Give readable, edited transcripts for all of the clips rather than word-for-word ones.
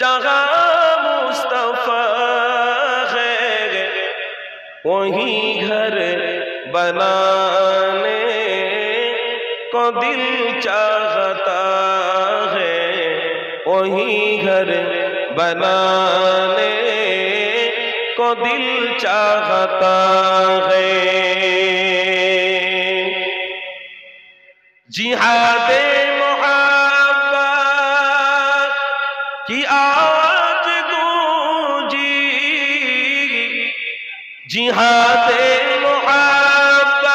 जहाँ मुस्तफा है वहीं घर बनाने को दिल चाहता है, वहीं घर बनाने को दिल चाहता है। जिहादे मोहब्बत की आवाज गूंजी, जिहादे मोहब्बत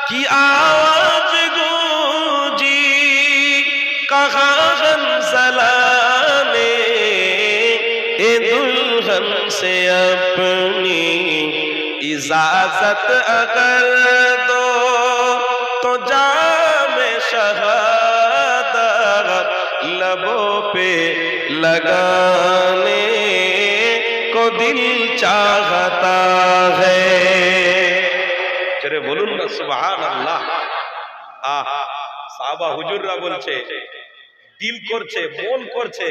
की आवाज गूंजी, कहाँ हंसला ने ए दुल्हन से अपनी इजाजत अगर दो तो जामे शहादत लबों पे लगाने को दिल चाहता है। चले बोलून ना सुभान अल्लाह। साहबा हुजুররা বলছে দিল করছে মন করছে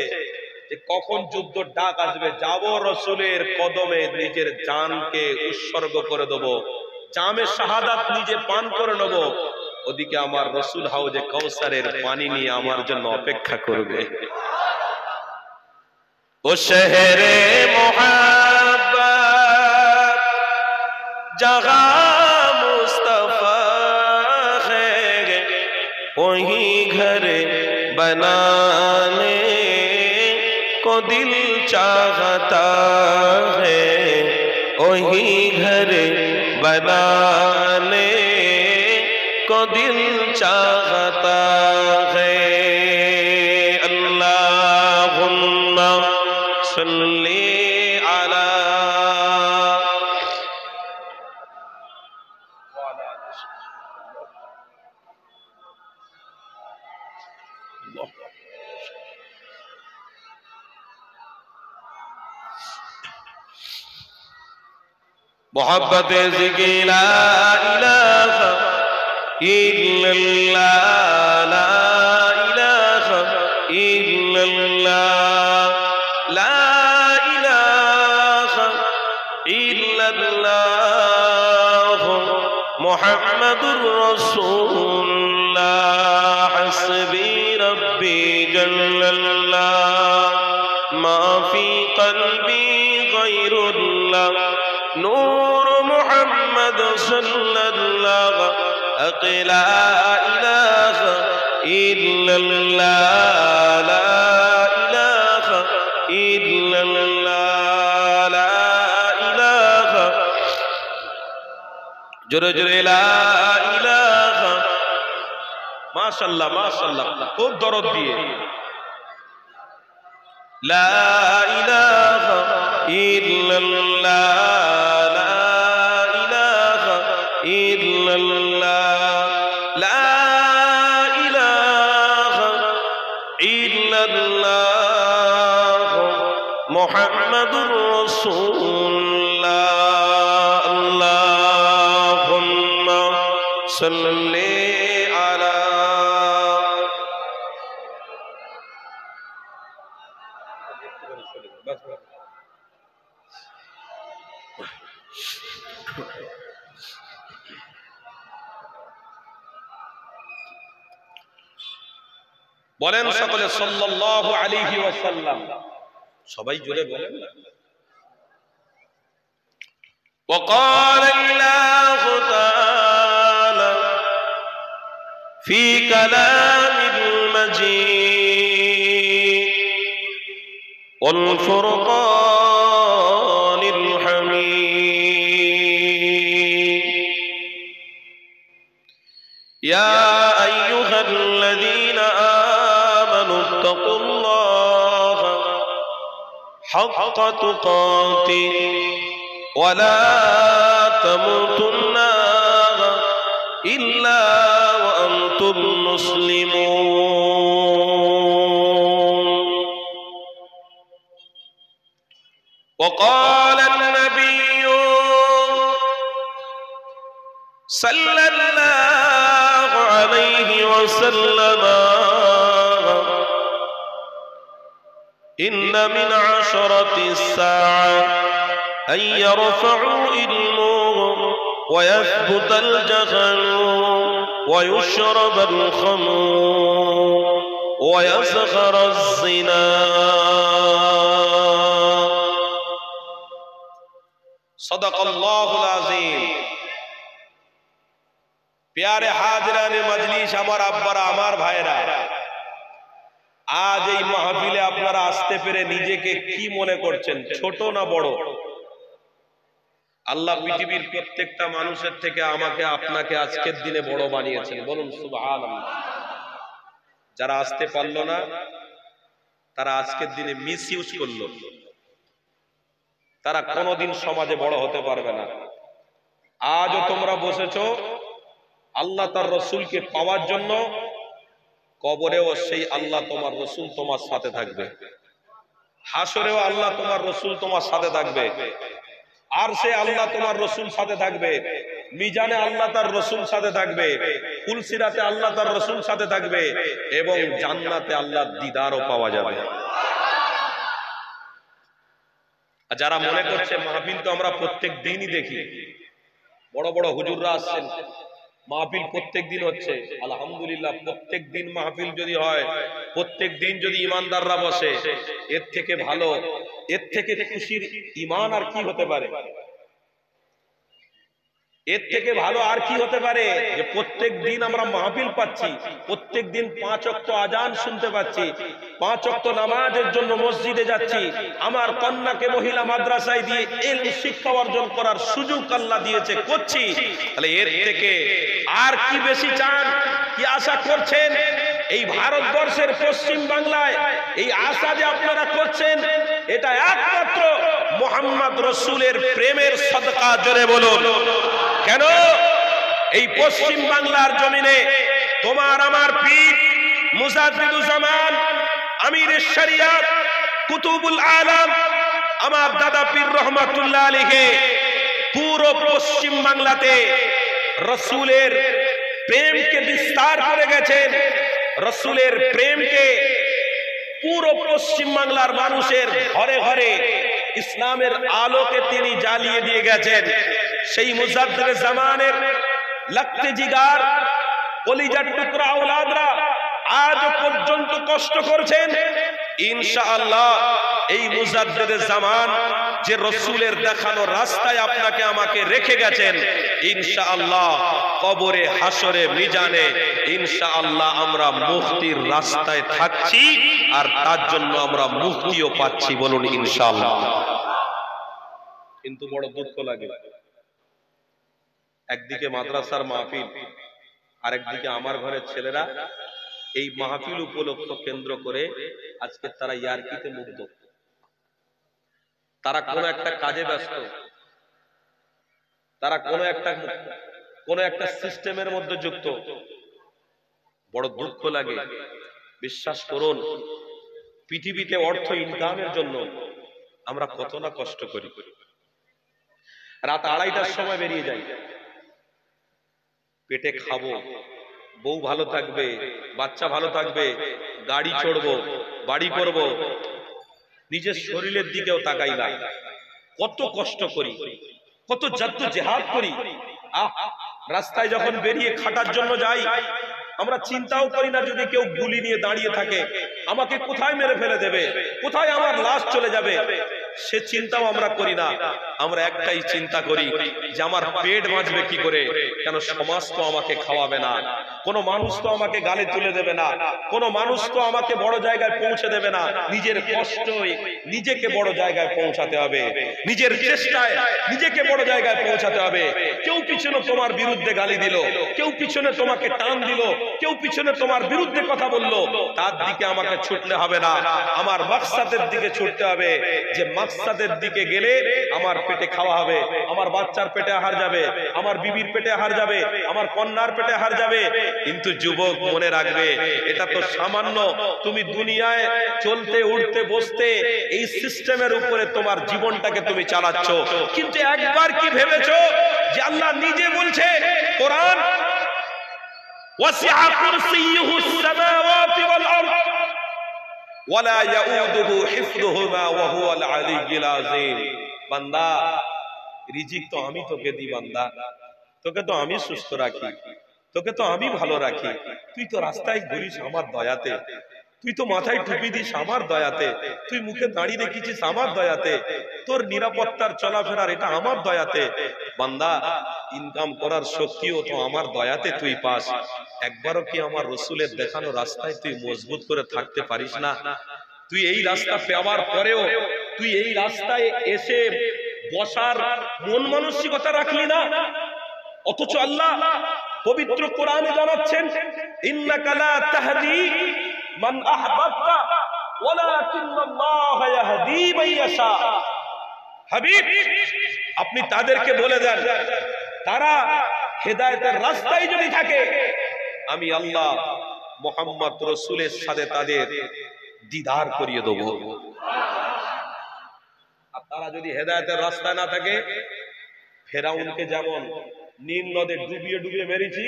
যে কখন যুদ্ধ ডাক আসবে, যাব রাসূলের কদমে নিজের জানকে উৎসর্গ করে দেব, জামে শাহাদাত নিজে পান করে নেব, ওদিকে আমার রাসূল হাউজে কাউসারের পানি নিয়ে আমার জন্য অপেক্ষা করবে। ও শহরে মোহাব্বত जहाँ मुस्तफा है वहीं घर बनाने को दिल चाहता है, वहीं घर बनाने को दिल चाहता है। अल्लाहुम्मा सल्ली अला मोहब्बत ज़िक्र ला इलाहा इल्लल्लाह, ला इलाहा इल्लल्लाह, ला इलाहा इल्लल्लाह, मुहम्मदुर रसूलुल्लाह, हस्बी रब्बी जल्लल्लाह, मा फी क़ल्बी गैरुल्लाह, नूर मुहम्मद सल्लल्लाहु ला इलाहा इल्लल्लाह, ला इलाहा इल्लल्लाह, ला इलाहा जोरे जोरे ला इलाहा। माशाल्लाह माशाल्लाह, खूब दरद दिए। ला इलाहा इल्लल्लाह, ला इलाहा इल्लल्लाह, ला इलाहा इल्लल्लाह, मुहम्मदुर रसूलुल्लाह। अल्लाहुम्मा सल्ली अला বলেন সকলে সাল্লাল্লাহু আলাইহি ওয়াসাল্লাম। সবাই জোরে বলেন। وقال الله تعالى في كلام المجيد والفرقان الحميد، يا أيها الذين آمنوا اتقوا الله حق تقاته ولا تموتن إلا وأنتم مسلمون. وقال النبي صلى الله عليه وسلم إن من عشرة الساعة أن يرفعوا علمهم ويثبت الجهل ويشرب الخمر ويزخر الزنا صدق الله العظيم प्यारे हाजराने मजलिस আমার আব্বারা আমার ভাইরা আজ এই মাহফিলে আপনারা আসতে পেরে নিজেকে কি মনে করছেন ছোট না বড় আল্লাহ পৃথিবীর প্রত্যেকটা মানুষের থেকে আমাকে আপনাকে আজকের দিনে বড় বানিয়েছেন বলুন সুবহানাল্লাহ যারা আসতে পারলো না তারা আজকের দিনে মিসইউজ করলো তারা কোনোদিন সমাজে বড় হতে পারবে না আজও তোমরা বসেছো আল্লাহ তার রাসূলকে পাওয়ার জন্য কবরেও সেই আল্লাহ তোমার রাসূল তোমার সাথে থাকবে হাসরেও আল্লাহ তোমার রাসূল তোমার সাথে থাকবে আরশে আল্লাহ তোমার রাসূল সাথে থাকবে মিজানে আল্লাহ তার রাসূল সাথে থাকবে ফুলসিরাতে আল্লাহ তার রাসূল সাথে থাকবে এবং জান্নাতে আল্লাহর দিদারও পাওয়া যাবে আর যারা মনে করছে মাহফিল তো আমরা প্রত্যেক দিনই দেখি বড় বড় হুজুররা আসছেন মাহফিল প্রত্যেক দিন হচ্ছে আলহামদুলিল্লাহ প্রত্যেক দিন মাহফিল যদি হয় প্রত্যেক দিন যদি ইমানদাররা বসে এর থেকে ভালো এর থেকে খুশির ঈমান আর কি হতে পারে এর থেকে ভালো আর কি হতে পারে যে প্রত্যেক দিন আমরা মাহফিল পাচ্ছি প্রত্যেক দিন 5 ওয়াক্ত আজান শুনতে পাচ্ছি 5 ওয়াক্ত নামাজের জন্য মসজিদে যাচ্ছি আমার কন্যাকে মহিলা মাদ্রাসায় দিয়ে ইলম শিক্ষা অর্জন করার সুযোগ আল্লাহ দিয়েছে করছি তাহলে এর থেকে আর কি বেশি চান কি আশা করছেন এই ভারতবর্ষের পশ্চিম বাংলায় এই আশা যে আপনারা করছেন এটা একমাত্র মুহাম্মদ রাসূলের প্রেমের সদকা জোরে বলুন কেন এই পশ্চিম বাংলার জমিনে তোমার আমার পীর মুজাদ্দিদুজ জামান আমিরুশ শরিয়াত কুতুবুল আলম আমার দাদা পীর রহমাতুল্লাহ আলাইহি পুরো পশ্চিম বাংলাতে রাসূলের প্রেমকে বিস্তার করে গেছেন রাসূলের প্রেমকে পুরো পশ্চিম বাংলার মানুষের ঘরে ঘরে ইসলামের আলোকে তিনি জ্বালিয়ে দিয়ে গেছেন সেই মুজাদ্দিদুজ জামানের লাখতে জিগার কলিজার টুকরা আওলাদরা আজ পর্যন্ত কষ্ট করছেন ইনশাআল্লাহ এই মুজাদ্দিদুজ জামান যে রাসূলের দেখানো রাস্তায় আপনাকে আমাকে রেখে গেছেন ইনশাআল্লাহ কবরে হাসরে মিজানে ইনশাআল্লাহ আমরা মুক্তির রাস্তায় থাকছি আর তার জন্য আমরা মুক্তিও পাচ্ছি বলুন ইনশাআল্লাহ কিন্তু বড় দুঃখ লাগে একদিকে মাদ্রাসার মাহফিল আরেকদিকে আমার ঘরের ছেলেরা এই মাহফিল উপলক্ষ কেন্দ্র করে আজকে তারা ইয়ারকিতে মুগ্ধ তারা কোনো একটা কাজে ব্যস্ত তারা কোনো একটা সিস্টেমের মধ্যে যুক্ত বড় দুঃখ লাগে বিশ্বাস করুন পৃথিবীতে অর্থ ইনকামের জন্য আমরা কত না কষ্ট করি রাত 2:30টার সময় বেরিয়ে যাই পেটে খাবো বউ ভালো থাকবে বাচ্চা ভালো থাকবে গাড়ি চড়বো বাড়ি করব নিজের শরীরের দিকেও তাকাই না কত কষ্ট করি কত জাদ্দোজেহাদ করি রাস্তায় যখন বেরিয়ে খাটার জন্য যাই আমরা চিন্তাও করি না যদি কেউ গুলি নিয়ে দাঁড়িয়ে থাকে আমাকে কোথায় মেরে ফেলে দেবে কোথায় আমার লাশ চলে যাবে সে চিন্তাও আমরা করি না আমরা একটাই চিন্তা করি যে আমার পেট বাঁচবে কি করে কেন সমাজ তো আমাকে খাওয়াবে না কোনো মানুষ তো আমাকে গালে তুলে দেবে না কোনো মানুষ তো আমাকে বড় জায়গায় পৌঁছে দেবে না নিজের কষ্টই নিজেকে বড় জায়গায় পৌঁছাতে হবে নিজের চেষ্টায় নিজেকে বড় জায়গায় পৌঁছাতে হবে কেউ পিছনে তোমার বিরুদ্ধে গালি দিল কেউ পিছনে তোমাকে টান দিল কেউ পিছনে তোমার বিরুদ্ধে কথা বলল তার দিকে আমাকে ছুটলে হবে না আমার মাকসাদের দিকে ছুটতে হবে যে মাকসাদের দিকে গেলে আমার পেটে খাওয়া হবে আমার বাচ্চার পেটে আহার যাবে আমার বিবির পেটে আহার যাবে আমার কন্যার পেটে আহার যাবে কিন্তু যুবক মনে রাখবে এটা তো সামান্য তুমি দুনিয়ায় চলতে উঠতে বসতে এই সিস্টেমের উপরে তোমার জীবনটাকে তুমি চালাচ্ছ কিন্তু একবার কি ভেবেছো যে আল্লাহ নিজে বলছে কোরআন ওয়াসিআ কুরসিয়ুহুস সামাওয়াতি ওয়াল আরদ ওয়ালা ইয়াউদুহু হিফযুহুমা ওয়া হুয়াল আলিয়্যুল আযীম। বান্দা, রিজিক তো আমি তোকে দিই বান্দা, তোকে তো আমি সুস্থ রাখি, তোকে তো আমি ভালো রাখি। তুই তো রাস্তায় ঘুরিস আমার দয়াতে, তুই তো মাথায় টুপি দিস আমার দয়াতে, তুই মুখে দাঁড়িয়ে রেখেছিস আমার দয়াতে, তোর নিরাপত্তার চলাফেরার এটা আমার দয়াতে। বান্দা, ইনকাম করার শক্তিও তো আমার দয়াতে তুই পাস। একবারও কি আমার রসুলের দেখানো রাস্তায় তুই মজবুত করে থাকতে পারিস না? তুই এই রাস্তা পাওয়ার পরেও তুই এই রাস্তায় এসে বসার মন মানসিকতা রাখলি না। অথচ আল্লাহ পবিত্র কোরআনে জানাচ্ছেন, ইন্নাকা লা তাহদি মান আহবাবতা ওয়ালাকিন্নাল্লাহ ইয়াহদি মান ইয়াশা। হাবিব, আপনি তাদেরকে বলে দেন, তারা হেদায়েতের রাস্তায় যদি থাকে, আমি আল্লাহ মুহাম্মদ রাসূলের সাথে তাদের দিদার করিয়ে দেব। আর তারা যদি হেদায়েতের রাস্তায় না থাকে, ফেরাউনকে যেমন নীল নদে ডুবিয়ে ডুবিয়ে মেরেছি,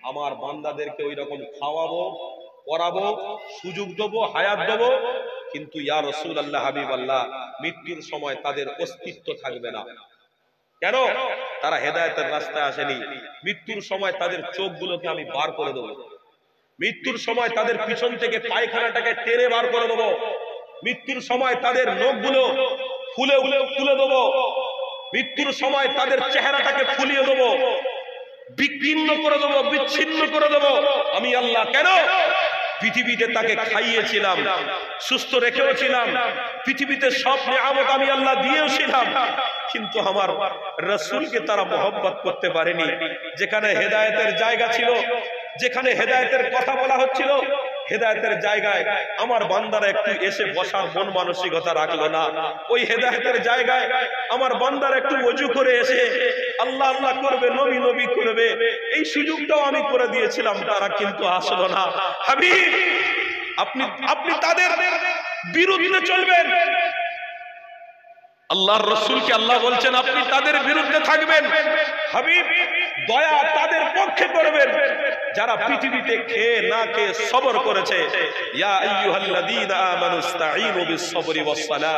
আমার বান্দাদেরকে ওই রকম খাওয়াবো, পরাবো, সুযোগ দেবো, হায়াত দেবো, কিন্তু ইয়া রাসূলুল্লাহ, হাবিবাল্লাহ, মৃত্যুর সময় তাদের অস্তিত্ব থাকবে না। কেন? তারা হেদায়েতের রাস্তায় আসেনি। মৃত্যুর সময় তাদের চোখগুলোকে আমি বার করে দেবো, মৃত্যুর সময় তাদের পিছন থেকে পায়খানাটাকে টেনে বার করে দেবো, মৃত্যুর সময় তাদের নখগুলো ফুলে তুলে দেবো, মৃত্যুর সময় তাদের চেহারাটাকে ফুলিয়ে দেবো, বিকীর্ণ করে দেবো, বিচ্ছিন্ন করে দেবো আমি আল্লাহ। কেন? পৃথিবীতে তাকে খাইয়েছিলাম, সুস্থ রেখেওছিলাম, পৃথিবীতে সব নিয়ামত আমি আল্লাহ দিয়েওছিলাম, কিন্তু আমার রাসূলকে তারা মহব্বত করতে পারেনি। যেখানে হেদায়েতের জায়গা ছিল, যেখানে হেদায়েতের কথা বলা হচ্ছিল, হেদায়েতের জায়গায় আমার বান্দারা একটু এসে বসার মন মানসিকতা রাখলো না। ওই হেদায়েতের জায়গায় আমার বান্দারা একটু ওযু করে এসে আল্লাহ আল্লাহ করবে, নবী নবী করবে, এই সুযোগটাও আমি করে দিয়েছিলাম, তারা কিন্তু আসলো না। হাবিব, আপনি তাদের বিরুদ্ধে চলবেন। আল্লাহর রাসূলকে আল্লাহ বলছেন, আপনি তাদের বিরুদ্ধে থাকবেন। হাবিব, দয়া তাদের পক্ষে করবেন যারা পৃথিবীতে খেয়ে না খেয়ে সবর করেছে। ইয়া আইয়ুহাল্লাযীনা আমানুস্তাঈনু বিস-সাবরি ওয়াস-সালাহ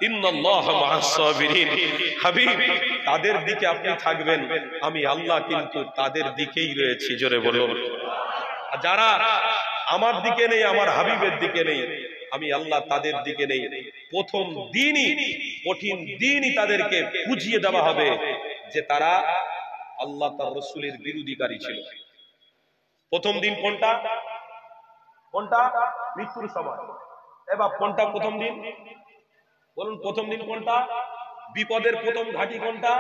ইন্নাল্লাহা মা'আস সাবিরিন। হাবিব, তাদের দিকে আপনি থাকবেন, আমি আল্লাহ কিন্তু তাদের দিকেই রয়েছি। জোরে বলুন। যারা আমার দিকে নেই, আমার হাবিবের দিকে নেই, আমি আল্লাহ তাদের দিকে নেই। প্রথম দিনই, কঠিন দিনই তাদেরকে বুঝিয়ে দেওয়া হবে যে তারা আল্লাহ তার রাসূলের বিরোধীকারী ছিল। প্রথম দিন কোনটা? কোনটা? মৃত্যুর সময়। এবার কোনটা প্রথম দিন? বলুন, প্রথম দিন কোনটা? বিপদের প্রথম ঘাঁটি কোনটা?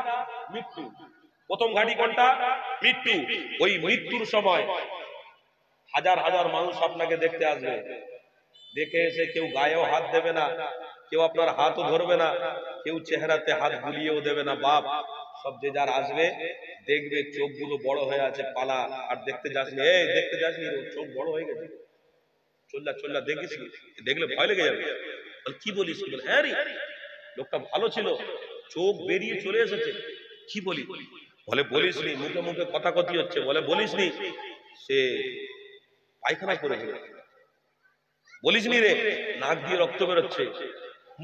মৃত্যু। প্রথম ঘাঁটি কোনটা? মৃত্যু। ওই মৃত্যুর সময় হাজার হাজার মানুষ আপনাকে দেখতে আসবে, দেখে এসে কেউ গায়েও হাত দেবে না, কেউ আপনার হাতও ধরবে না, কেউ চেহারাতে হাত বুলিয়েও দেবে না। বাপ, সব যে যার আসবে, দেখবে চোখগুলো বড় হয়ে আছে, পালা। আর দেখতে যাসনি, এই দেখতে যাসনি, চোখ বড় হয়ে গেছে, চল্লা চল্লা দেখিস, দেখলে ভয় লেগে যাবে। কি বলিস? হ্যাঁ রে, লোকটা ভালো ছিল, চোখ বেরিয়ে চলে এসেছে। কি বলি? বলে বলিস নি, মুখে মুখে কথা কথি হচ্ছে। বলে বলিস নি সে পায়খানা করেছিল। বলিস নি রে, নাক দিয়ে রক্ত বেরোচ্ছে,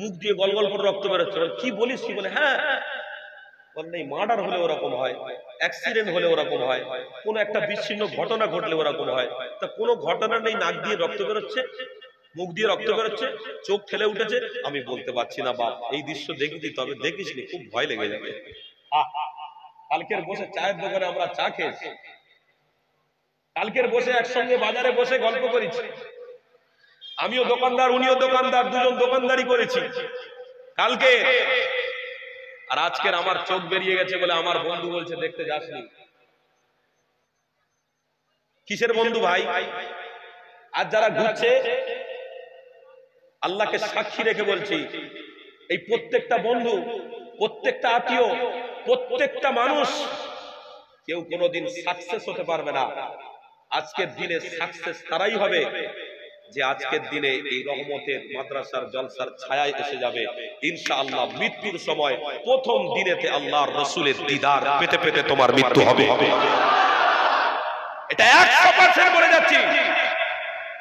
মুখ দিয়ে গল গল করে রক্ত বেরোচ্ছে। কি বলিস? কি বলে? হ্যাঁ। বল নেই, মার্ডার হলে ওরকম হয়, অ্যাক্সিডেন্ট হলে ওরকম হয়, কোন একটা বিচ্ছিন্ন ঘটনা ঘটলে ওরকম হয়। তা কোনো ঘটনা নেই, নাক দিয়ে রক্ত বেরোচ্ছে, মুখ দিয়ে রক্ত বেরোচ্ছে, চোখ ঠেলে উঠেছে। আমি বলতে পারছি না বাপ, এই দৃশ্য দেখেছি, তবে দেখিস নি, খুব ভয় লেগে যাবে। কালকের বসে চায়ের দোকানে আমরা চা খেয়েছি, কালকের বসে একসঙ্গে বাজারে বসে গল্প করেছি, আমিও দোকানদার, উনিও দোকানদার, দুজন দোকানদারি করেছি কালকে। আর আজকের আমার চোখ বেরিয়ে গেছে বলে আমার বন্ধু বলছে দেখতে যাসনি। কিসের বন্ধু ভাই? আর যারা ঘুরছে, আল্লাহকে সাক্ষী রেখে বলছি, এই প্রত্যেকটা বন্ধু, প্রত্যেকটা আত্মীয়, প্রত্যেকটা মানুষ, কেউ কোনোদিন সাকসেস হতে পারবে না। আজকের দিনে সাকসেস তারাই হবে যে আজকের দিনে এই রহমতের মাদ্রাসার জলসার ছায়ায় এসে যাবে ইনশাআল্লাহ। মৃত্যুর সময় প্রথম দিনেতে আল্লাহর রাসূলের দিদার পেতে পেতে তোমার মৃত্যু হবে। এটা 100% বলে যাচ্ছি।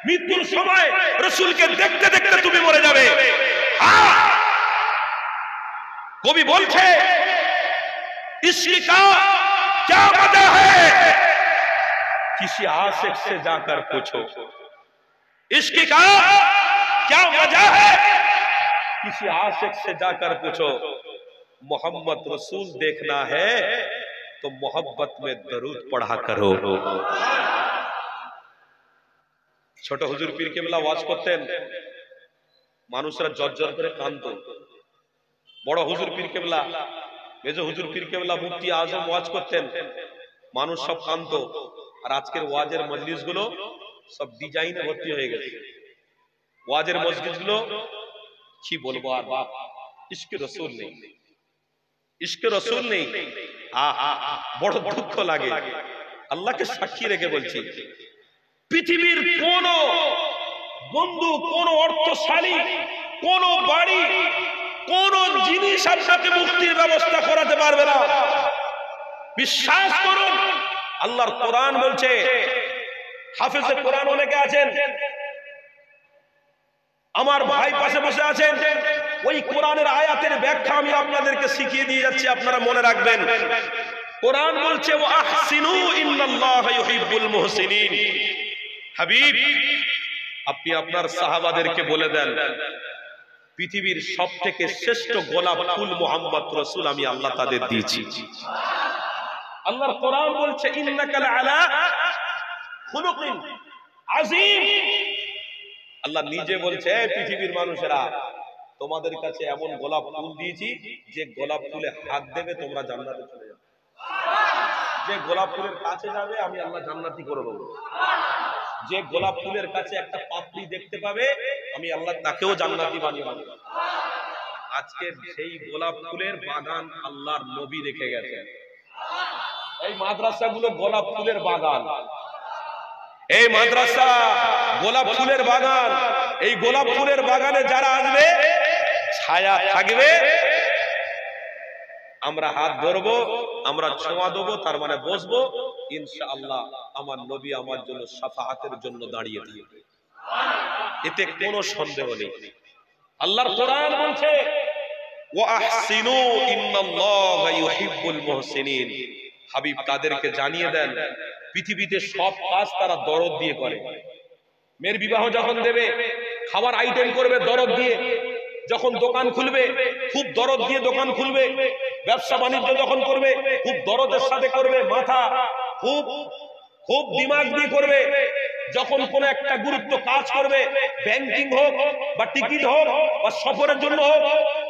মৃত্যুর সময় রাসূলকে দেখতে দেখতে তুমি মরে যাবে। কবি বলছে इश्क का क्या वजह है, किसी आशिक से जाकर पूछो। इश्क का क्या वजह है, किसी आशिक से जाकर पूछो। मोहम्मद रसूल देखना है तो मोहब्बत में दरूद पढ़ा करो। ছোট হুজুর পীর কেবলা ওয়াজ করতেন, মানুষরা জর্জর করে কাঁদতো। বড় হুজুর পীর কেবলা, মেজো হুজুর পীর কেবলা, মুফতি আজম ওয়াজ করতেন, মানুষ সব কাঁদতো। আর আজকের ওয়াজের মজলিস গুলো সব ডিজাইনে ভর্তি হয়ে গেছে। ওয়াজের মজলিস গুলো কি বলবো আর বাপ, ইশকে রসুল নেই, ইশকে রসুল নেই। বড় দুঃখ লাগে। আল্লাহকে সাক্ষী রেখে বলছি, পৃথিবীর কোন বন্ধু, কোন অর্থশালী, কোন বাড়ি, কোন জিনিস আপনাকে মুক্তির ব্যবস্থা করাতে পারবে না। বিশ্বাস করুন, আল্লাহর কোরআন বলছে, হাফেজে কোরআন অনেকে আছেন, আমার ভাই পাশে বসে আছেন, ওই কোরআনের আয়াতের ব্যাখ্যা আমি আপনাদেরকে শিখিয়ে দিয়ে যাচ্ছি, আপনারা মনে রাখবেন। কোরআন বলছে ওয়া আহসিনু ইন্নাল্লাহা ইউহিব্বুল মুহসিনিন। হাবিব, আপনি আপনার সাহাবাদেরকে বলে দেন, পৃথিবীর সবথেকে শ্রেষ্ঠ গোলাপ ফুল মুহাম্মদ রাসূল আমি আল্লাহ তাদের দিয়েছি। আল্লাহর কোরআন বলছে ইন্নাকা লাআলা খুলুকিন আযীম। আল্লাহ নিজে বলছে, পৃথিবীর মানুষেরা, তোমাদের কাছে এমন গোলাপ ফুল দিয়েছি যে গোলাপ ফুলে হাত দেবে তোমরা জান্নাতে চলে যাবে। যে গোলাপ ফুলের কাছে যাবে আমি আল্লাহ জান্নাতি করে দেবো। যে গোলাপ ফুলের কাছে একটা পাপড়ি দেখতে পাবে আমি আল্লাহ তাকেও জান্নাতি বানিয়ে দেব। আজকে সেই গোলাপ ফুলের বাগান আল্লাহর নবী রেখে গেছেন। এই মাদ্রাসাগুলো গোলাপ ফুলের বাগান, এই মাদ্রাসা গোলাপ ফুলের বাগান। এই গোলাপ ফুলের বাগানে যারা আসবে ছায়া থাকবে, আমরা হাত ধরবো, আমরা ছোঁয়া দেবো, তার মানে বসবো, ইনশাআল্লাহ আমার নবী আমার জন্য শাফাআতের জন্য দাঁড়িয়ে থাকবে, এতে কোনো সন্দেহ নেই। আল্লাহর কোরআন বলছে ওয়া আহসিনু ইন্নাল্লাহা ইউহিব্বুল মুহসিনিন। হাবিব তাদেরকে জানিয়ে দেন, পৃথিবীতে সব কাজ তারা দরদ দিয়ে করে। মেয়ের বিবাহ যখন দেবে, খাবার আইটেম করবে দরদ দিয়ে, যখন দোকান খুলবে খুব দরদ দিয়ে দোকান খুলবে, ব্যবসা বাণিজ্য যখন করবে খুব দরদের সাথে করবে, মাথা খুব খুব দিমাগ দিয়ে করবে। যখন কোন একটা গুরুত্ব কাজ করবে, ব্যাংকিং হোক বা টিকিট হোক বা সফরের জন্য হোক,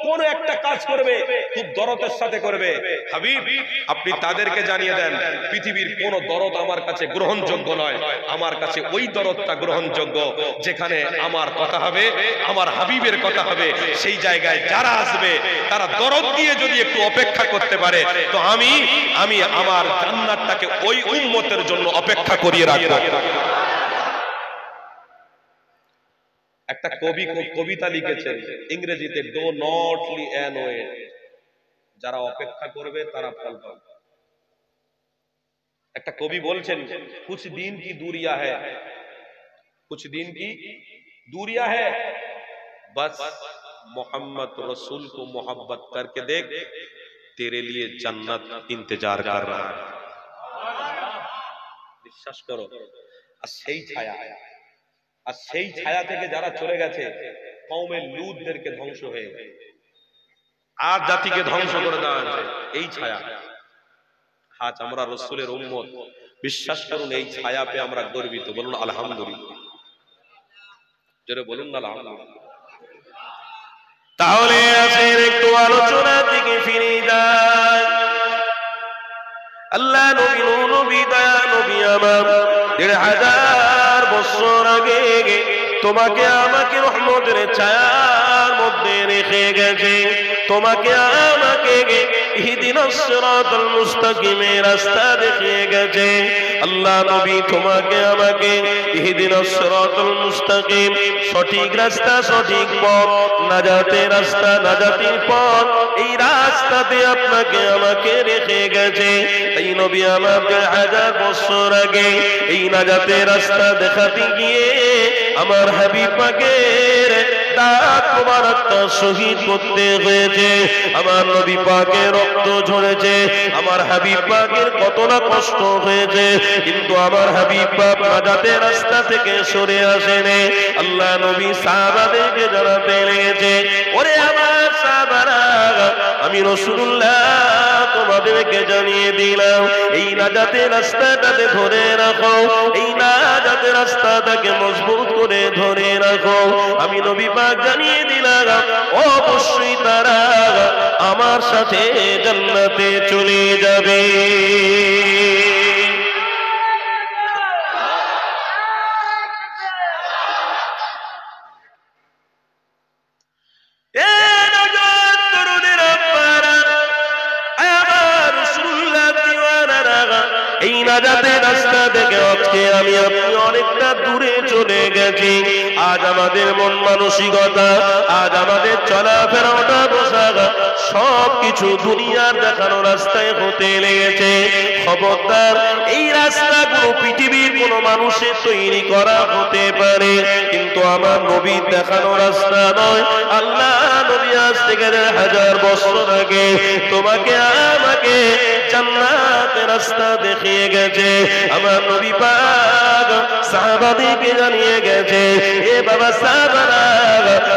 কোন একটা কাজ করবে খুব দরদের সাথে করবে। হাবিব আপনি তাদেরকে জানিয়ে দেন, পৃথিবীর কোন দরদ আমার কাছে গ্রহণযোগ্য নয়, আমার কাছে ওই দরদটা গ্রহণযোগ্য যেখানে আমার কথা হবে, আমার হাবিবের কথা হবে। সেই জায়গায় যারা আসবে তারা দরদ দিয়ে যদি একটু অপেক্ষা করতে পারে, তো আমি আমার জান্নাতটাকে ওই উম্মতের জন্য অপেক্ষা করিয়ে রাখবো। একটা কবি কবিতা লিখেছেন ইংরেজিতে, do not lie and wait, যারা অপেক্ষা করবে তারা ফল পাবে। একটা কবি বলছেন, কুছ দিন কি दूरियां है, कुछ दिन की दूरियां है, बस मोहम्मद रसूल को मोहब्बत करके देख, तेरे लिए जन्नत इंतजार कर रहा है। বিশ্বাস করো। আর সেই ছায়া, আর সেই ছায়া থেকে যারা চলে গেছে, কওমে লূতদেরকে ধ্বংস হয়ে গেছে, আর জাতিকে ধ্বংস করে দেওয়া হয়েছে এই ছায়া। আজ আমরা রাসূলের উম্মত, বিশ্বাস করুন এই ছায়া পেয়ে আমরা গর্বিত। বলুন আলহামদুলিল্লাহ, জোরে বলুন আলহামদুলিল্লাহ। তাহলে আজকের একটু আলোচনার দিকে ফিরে যাই। আল্লাহ নবী দয়া নবী আমার ১৫০০ বছর আগে তোমাকে আমাকে রহমতের ছায়ার মধ্যে রেখে গেছে। তোমাকে আমাকে ইহদিনাস সিরাতাল মুস্তাকিমের রাস্তা দেখিয়ে গেছে। আল্লাহ নবী তোমাকে আমাকে ইহদিনাস সিরাতাল মুস্তাকিম, সঠিক রাস্তা, সঠিক পথ, নাজাতের রাস্তা, নাজাতের পথ, এই রাস্তাতে আপনাকে আমাকে রেখে গেছে। এই নবী আমাকে ১০০০ বছর আগে এই নাজাতের রাস্তা দেখাতে গিয়ে আমার হাবিব পাকের দাঁত মোবারকটা শহীদ করতে হয়েছে, আমার নবী পাকের রক্ত ঝরেছে, আমার হাবিব পাকের কত না কষ্ট হয়েছে, কিন্তু আমার হাবিব পাক নাজাতের রাস্তা থেকে সরে আসেনি। আল্লাহ নবী সাহাবাদেরকে জানাতে লেগেছে, ওরে আমার সাহাবারা, আমি রাসূলুল্লাহ তোমাদেরকে জানিয়ে দিলাম, এই নাজাতের রাস্তাটাকে ধরে রাখো, এই নাজাতের রাস্তাটাকে মজবুত করে ধরে রাখো। আমি নবী পাক জানিয়ে দিলাম, অবশ্যই তারা আমার সাথে জান্নাতে চলে যাবে। এই নাজাতের রাস্তা থেকে আজকে আমি আপনি অনেকটা দূরে চলে গেছি। আজ আমাদের মন মানসিকতা, আজ আমাদের চলাফেরা, ওঠা বসা সবকিছু দুনিয়ার দেখানো রাস্তায় হতে লেগেছে। খবরদার, এই রাস্তাগুলো পৃথিবীর কোন মানুষের তৈরি করা হতে পারে, কিন্তু আমার নবীর দেখানো রাস্তা নয়। আল্লাহ নবী আজ থেকে 1000 বছর আগে তোমাকে আমাকে জান্নাতের রাস্তা দেখিয়ে গেছে। আমার নবী পাক সাহাবাদেরকে জানিয়ে গেছে, এ বাবা সাহাবারা,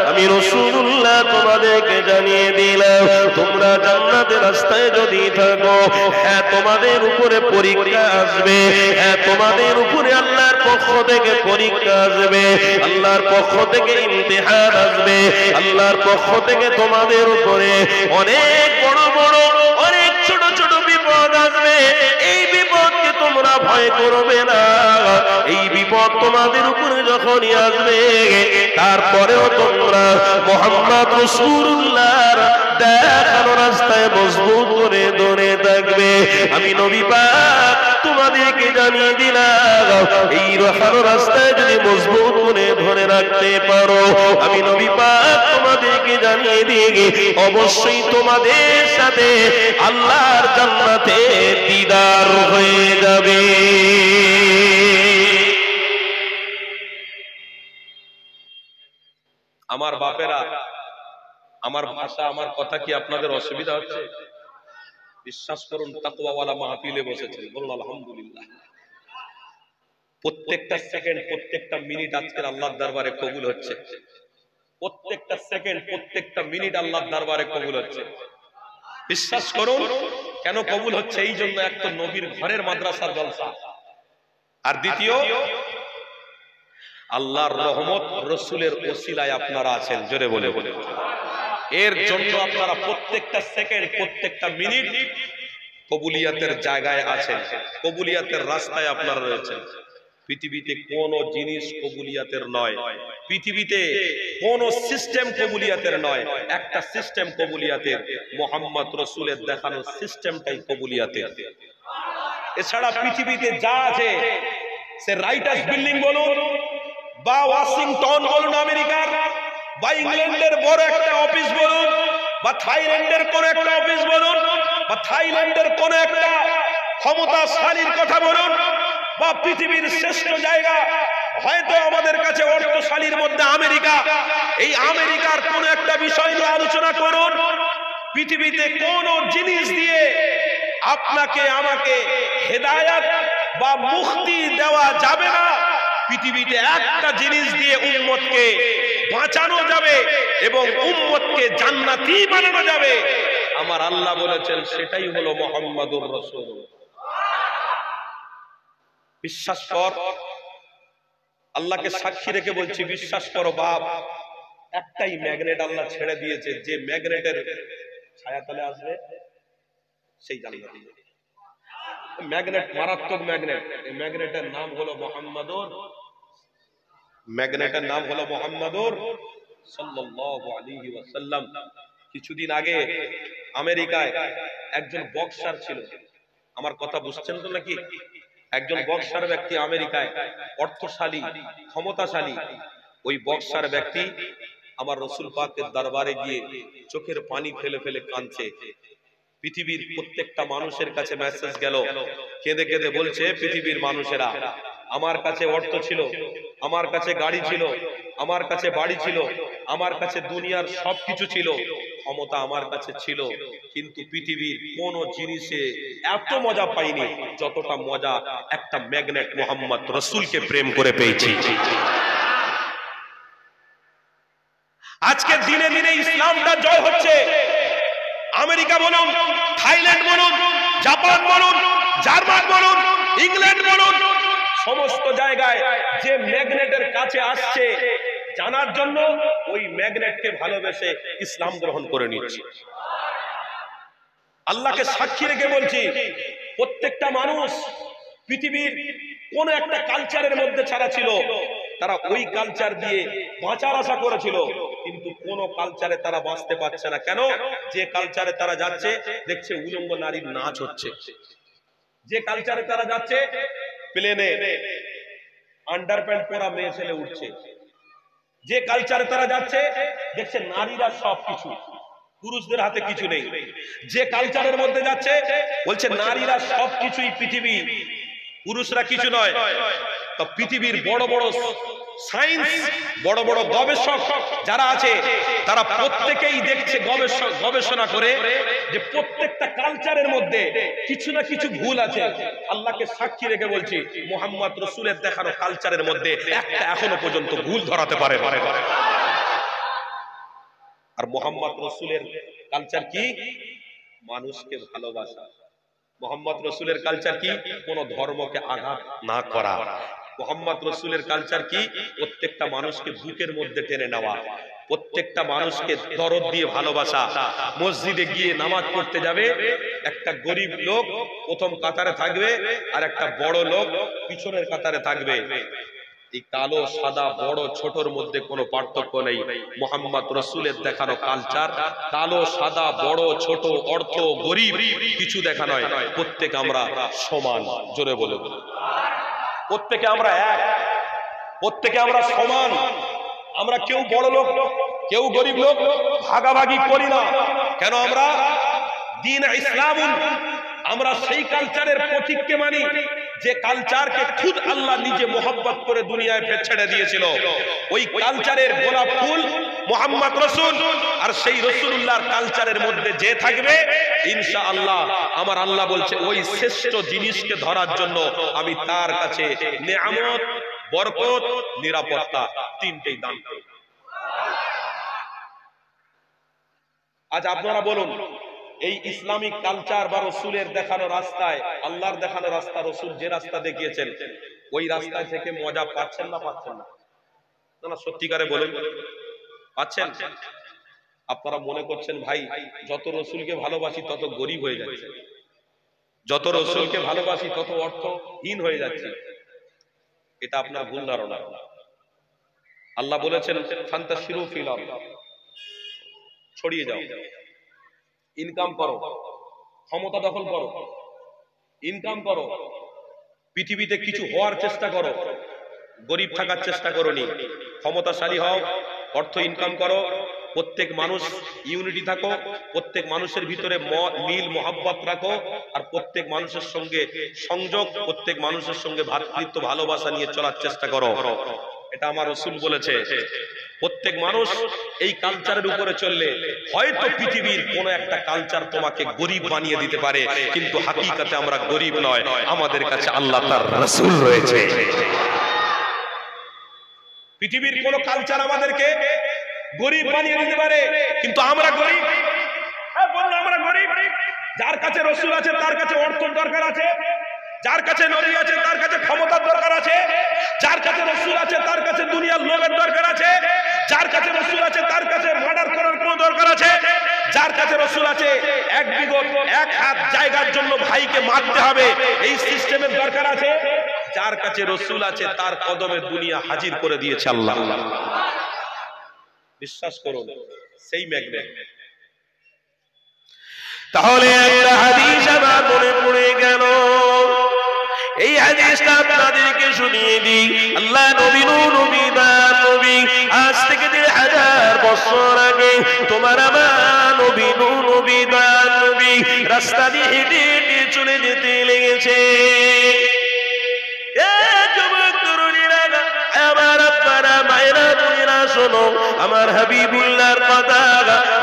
আমি রাসূলুল্লাহ তোমাদেরকে জানিয়ে দিলাম, তোমরা জান্নাতের রাস্তায় যদি থাকো, হ্যাঁ তোমাদের উপরে পরীক্ষা আসবে, হ্যাঁ তোমাদের উপরে আল্লাহর পক্ষ থেকে পরীক্ষা আসবে, আল্লাহর পক্ষ থেকে ইমতিহান আসবে, আল্লাহর পক্ষ থেকে তোমাদের উপরে অনেক বড় বড়, অনেক ছোট ছোট বিপদ আসবে। এই বিপদকে তোমরা ভয় করবে না। এই বিপদ তোমাদের উপরে যখনই আসবে, তারপরেও তোমরা মুহাম্মদ রাসূলুল্লাহর দেখানো রাস্তায় মজবুত করে ধরে থাকবে। আমি নবী পাক তোমাদেরকে জানিয়ে দিলাম, এই দেখানো রাস্তায় যদি মজবুত করে ধরে রাখতে পারো, আমি নবী পাক তোমাদেরকে জানিয়ে দিয়ে অবশ্যই তোমাদের সাথে আল্লাহর জান্নাতে দিদার হয়ে যাবে। আমার বাপেরা, আমার ভাষা, আমার কথা কি আপনাদের অসুবিধা হচ্ছে? বিশ্বাস করুন, তাকওয়াওয়ালা মাহফিলে বসেছেন, বলুন আলহামদুলিল্লাহ। প্রত্যেকটা সেকেন্ড, প্রত্যেকটা মিনিট আজকের আল্লাহর দরবারে কবুল হচ্ছে। প্রত্যেকটা সেকেন্ড, প্রত্যেকটা মিনিট আল্লাহর দরবারে কবুল হচ্ছে। বিশ্বাস করুন, কেন কবুল হচ্ছে? এই জন্য, এক তো নবীর ঘরের মাদ্রাসার জলসা, আর দ্বিতীয় আল্লাহর রহমত, রসুলের ওসিলায় আপনারা আছেন। জোরে বলে বলে এর জন্য আপনারা প্রত্যেকটা সেকেন্ড, প্রত্যেকটা মিনিট কবুলিয়াতের জায়গায় আছেন, কবুলিয়াতের রাস্তায় আপনারা রয়েছেন। পৃথিবীতে কোন জিনিস কবুলিয়াতের নয়, পৃথিবীতে কোন সিস্টেম কবুলিয়াতের নয়। একটা সিস্টেম কবুলিয়াতের, মুহাম্মদ রাসূলের দেখানো সিস্টেমটাই কবুলিয়াতের। এছাড়া পৃথিবীতে যা আছে, সে রাইটার্স বিল্ডিং বলুন, বা ওয়াশিংটন বলুন আমেরিকার, বা ইংল্যান্ডের বড় একটা অফিস বলুন, বা থাইল্যান্ডের কোন একটা অফিস বলুন, বা থাইল্যান্ডের কোন একটা ক্ষমতাশালীর কথা বলুন, বা পৃথিবীর শ্রেষ্ঠ জায়গা হয়তো আমাদের কাছে অর্থশালীর মধ্যে আমেরিকা, এই আমেরিকার কোন একটা বিষয় নিয়ে আলোচনা করুন। পৃথিবীতে কোন জিনিস দিয়ে আপনাকে আমাকে হেদায়েত বা মুক্তি দেওয়া যাবে না। পৃথিবীতে একটা জিনিস দিয়ে উম্মতকে বাঁচানো যাবে এবং উম্মতকে জান্নাতি বানানো যাবে, আমার আল্লাহ বলেছেন, সেটাই হলো মুহাম্মাদুর রাসূল। বিশ্বাস কর, আল্লাহকে সাক্ষী রেখে বলছি, বিশ্বাস করো বাপ, একটাই ম্যাগনেট আল্লাহ ছেড়ে দিয়েছে, যে ম্যাগনেটের ছায়াতলে আসবে সেই জান্নাতি। ম্যাগনেট, মারাত্মক ম্যাগনেট। এই ম্যাগনেটের নাম হলো মুহাম্মাদুর, ম্যাগনেটের নাম হলো মুহাম্মাদুর সাল্লাল্লাহু আলাইহি ওয়াসাল্লাম। কিছুদিন আগে আমেরিকায় একজন বক্সার ছিল, আমার কথা বুঝছেন তো নাকি? একজন বক্সার ব্যক্তি আমেরিকায়, অর্থশালী, ক্ষমতাশালী। ওই বক্সার ব্যক্তি আমার রাসূল পাকের দরবারে গিয়ে চোখের পানি ফেলে ফেলে কাঁদছে। পৃথিবীর প্রত্যেকটা মানুষের কাছে মেসেজ গেল, কেঁদে কেঁদে বলছে, পৃথিবীর মানুষেরা, আমার কাছে অর্থ ছিল, আমার কাছে গাড়ি ছিল, আমার কাছে বাড়ি ছিল, আমার কাছে দুনিয়ার সবকিছু ছিল, ক্ষমতা আমার কাছে ছিল, কিন্তু পৃথিবীর কোন জিনিসে এত মজা পাইনি যতটা মজা একটা ম্যাগনেট মোহাম্মদ রসুলকে প্রেম করে পেয়েছি। আজকে দিনে দিনে ইসলামটা জয় হচ্ছে। আমেরিকা বলুন, থাইল্যান্ড বলুন, জাপান বলুন, জার্মান বলুন, ইংল্যান্ড বলুন, সমস্ত জায়গায় যে ম্যাগনেটের কাছে আসছে জানার জন্য ওই ম্যাগনেটকে ভালোবেসে ইসলাম গ্রহণ করে নিচ্ছে। আল্লাহকে সাক্ষী রেখে বলছি, প্রত্যেকটা মানুষ পৃথিবীর কোন একটা কালচারের মধ্যে ছাড়া ছিল, তারা ওই কালচার দিয়ে বাঁচার আশা করেছিল, কিন্তু কোন কালচারে তারা বাঁচতে পারছে না। কেন? যে কালচারে তারা যাচ্ছে দেখছে উলঙ্গ নারীর নাচ হচ্ছে, যে কালচারে তারা যাচ্ছে প্লেনে আন্ডারপ্যান্ট পরা মেয়ে ছেলে উঠছে, যে কালচারে তারা যাচ্ছে দেখছে নারীরা সবকিছু, পুরুষদের হাতে কিছু নেই। যে কালচারের মধ্যে যাচ্ছে বলছে নারীরা সবকিছুই পৃথিবী, পুরুষরা কিছু নয়। তো পৃথিবীর বড় বড় সায়েন্স, বড় বড় গবেষক যারা আছে তারা প্রত্যেকেই দেখছে গবেষণা করে যে প্রত্যেকটা কালচারের মধ্যে কিছু না কিছু ভুল আছে। আল্লাহকে সাক্ষী রেখে বলছি, মুহাম্মদ রাসূলের দেখানো কালচারের মধ্যে একটা এখনো পর্যন্ত ভুল ধরাতে পারে। আর মুহাম্মদ রাসূলের কালচার কি? মানুষকে ভালোবাসা। মুহাম্মদ রাসূলের কালচার কি? কোন ধর্মকে আঘাত না করা। মুহাম্মদ রাসূলের কালচার কি? প্রত্যেকটা মানুষকে বুকের মধ্যে টেনে নেওয়া, প্রত্যেকটা মানুষকে দরদ দিয়ে ভালোবাসা। মসজিদে গিয়ে নামাজ পড়তে যাবে, একটা গরিব লোক প্রথম কাতারে থাকবে আর একটা বড় লোক পিছনের কাতারে থাকবে। এই কালো সাদা বড় ছোটর মধ্যে কোনো পার্থক্য নেই। মুহাম্মদ রাসূলের দেখানো কালচার কালো সাদা বড় ছোট অর্থ গরিব কিছু দেখা নয়, প্রত্যেক আমরা সমান। জোরে বলে বলে, প্রত্যেকে আমরা এক, প্রত্যেকে আমরা সমান। আমরা কেউ বড় লোক কেউ গরিব লোক ভাগাভাগি করি না। কেন? আমরা দ্বীন ইসলাম, আমরা সেই কালচারের প্রতীককে মানি যে কালচারকে খুদ আল্লাহ নিজে মোহাব্বত করে দুনিয়ায় ছেড়ে দিয়েছিল। ওই কালচারের গোলাপ ফুল মুহাম্মদ রাসূল, আর সেই রাসূলুল্লাহর কালচারের মধ্যে যে থাকবে ইনশাআল্লাহ আমার আল্লাহ বলছে ওই শ্রেষ্ঠ জিনিসকে ধরার জন্য আমি তার কাছে নেয়ামত, বরকত, নিরাপত্তা তিনটেই দান করব। আজ আপনারা বলুন, এই ইসলামিক কালচার বা রসুলের দেখানো রাস্তায়, আল্লাহর দেখানো রাস্তা, রসুল যে রাস্তা দেখিয়েছেন ওই রাস্তায় থেকে মজা পাচ্ছেন না? পাচ্ছেন না? না সত্যিকারে বলুন, পাচ্ছেন? আপনারা মনে করছেন ভাই যত রসুলকে ভালোবাসি তত গরিব হয়ে যাচ্ছে, যত রসুলকে ভালোবাসি তত অর্থহীন হয়ে যাচ্ছে। এটা আপনার ভুল ধারণা। আল্লাহ বলেছেন ফান্তাশিরু ফিল আরদ, ছড়িয়ে যাও, ইনকাম করো, ক্ষমতা দখল করো, ইনকাম করো, পৃথিবীতে কিছু হওয়ার চেষ্টা করো। গরিব থাকার চেষ্টা করোনি, ক্ষমতাশালী হও, অর্থ ইনকাম করো, প্রত্যেক মানুষ ইউনিটি থাকো, প্রত্যেক মানুষের ভিতরে মিল মোহাব্বত রাখো, আর প্রত্যেক মানুষের সঙ্গে সংযোগ, প্রত্যেক মানুষের সঙ্গে ভ্রাতৃত্ব ভালোবাসা নিয়ে চলার চেষ্টা করো। এটা আমার রাসূল বলেছে। প্রত্যেক মানুষ এই কালচারের উপরে চললে হয়তো পৃথিবীর কোন একটা কালচার তোমাকে গরিব বানিয়ে দিতে পারে, কিন্তু হাকিকাতে আমরা গরিব নয়, আমাদের কাছে আল্লাহ তার রাসূল রয়েছে। পৃথিবীর কোন কালচার আমাদেরকে গরিব বানিয়ে দিতে পারে, কিন্তু আমরা গরিব। হ্যাঁ বললাম আমরা গরিব। যার কাছে রাসূল আছে তার কাছে অর্থের দরকার আছে, যার কাছে নবী আছে তার কাছে ক্ষমতার দরকার আছে, যার কাছে রাসূল আছে তার কাছে দুনিয়ার লোকের দরকার আছে, যার কাছে রাসূল আছে তার কাছে মার্ডার করার কোনো দরকার আছে, যার কাছে রাসূল আছে এক বিঘত এক হাত জায়গার জন্য ভাইকে মারতে হবে এই সিস্টেমের দরকার আছে, যার কাছে রাসূল আছে তার কদমে দুনিয়া হাজির করে দিয়েছে আল্লাহ। বিশ্বাস করুন, সেই ম্যাগনেট। তাহলে একটা হাদিস আমার মনে পড়ে গেল, এই হাদিসটা আপনাদেরকে শুনিয়ে দিই। আল্লাহ নবী নবী আজ থেকে 1000 বছর আগে তোমার আমার নবী নবী রাস্তা দিয়ে হেঁটে হেঁটে চলে যেতে লেগেছে। আমার হাবিবুল্লাহর কথা,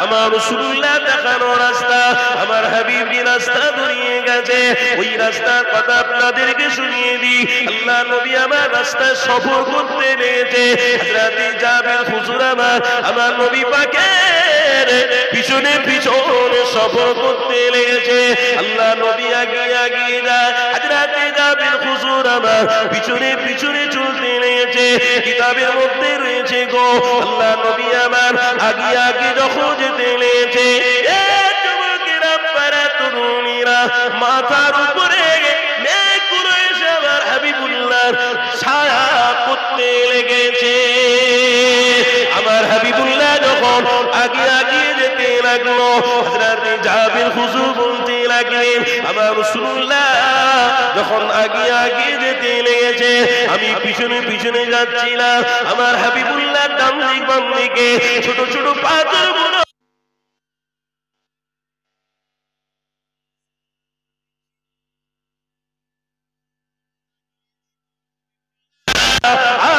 আমার রাসূলুল্লাহ দেখানো রাস্তা, আমার হাবিব যে রাস্তা ধরিয়ে গেছে ওই রাস্তার কথা আপনাদেরকে শুনিয়ে দিই। আল্লাহ নবী আমার রাস্তায় সফর করতে লেগেছে। হযরতে জাবের হুজুর আমার নবী পাকের পিছনে পিছনে সফর করতে লেগেছে। আল্লাহ নবী আগে আগে যায়, হযরতে জাবের হুজুর আমার পিছনে পিছনে চলতে লেগেছে। কিতাবের মধ্যে রয়েছে গো আল্লাহ নবী আমার আগে আগে যখন যেতে লেগেছে, যুবকেরা পারা তরুণীরা মাথার উপরে মেঘগুলো এসে আমার হাবিবুল্লাহর ছায়া করতে লেগেছে। আমার হাবিবুল্লাহ যখন আগে আগে যেতে লাগলো, হযরতে জাবের হুজুর বলতে লাগলেন আমার রাসূলুল্লাহ যখন আগে আগে যেতে লেগেছে আমি পিছনে পিছনে যাচ্ছিলাম। আমার হাবিবুল্লাহ ডান দিক বাম দিকে ছোট ছোট পাথরগুলো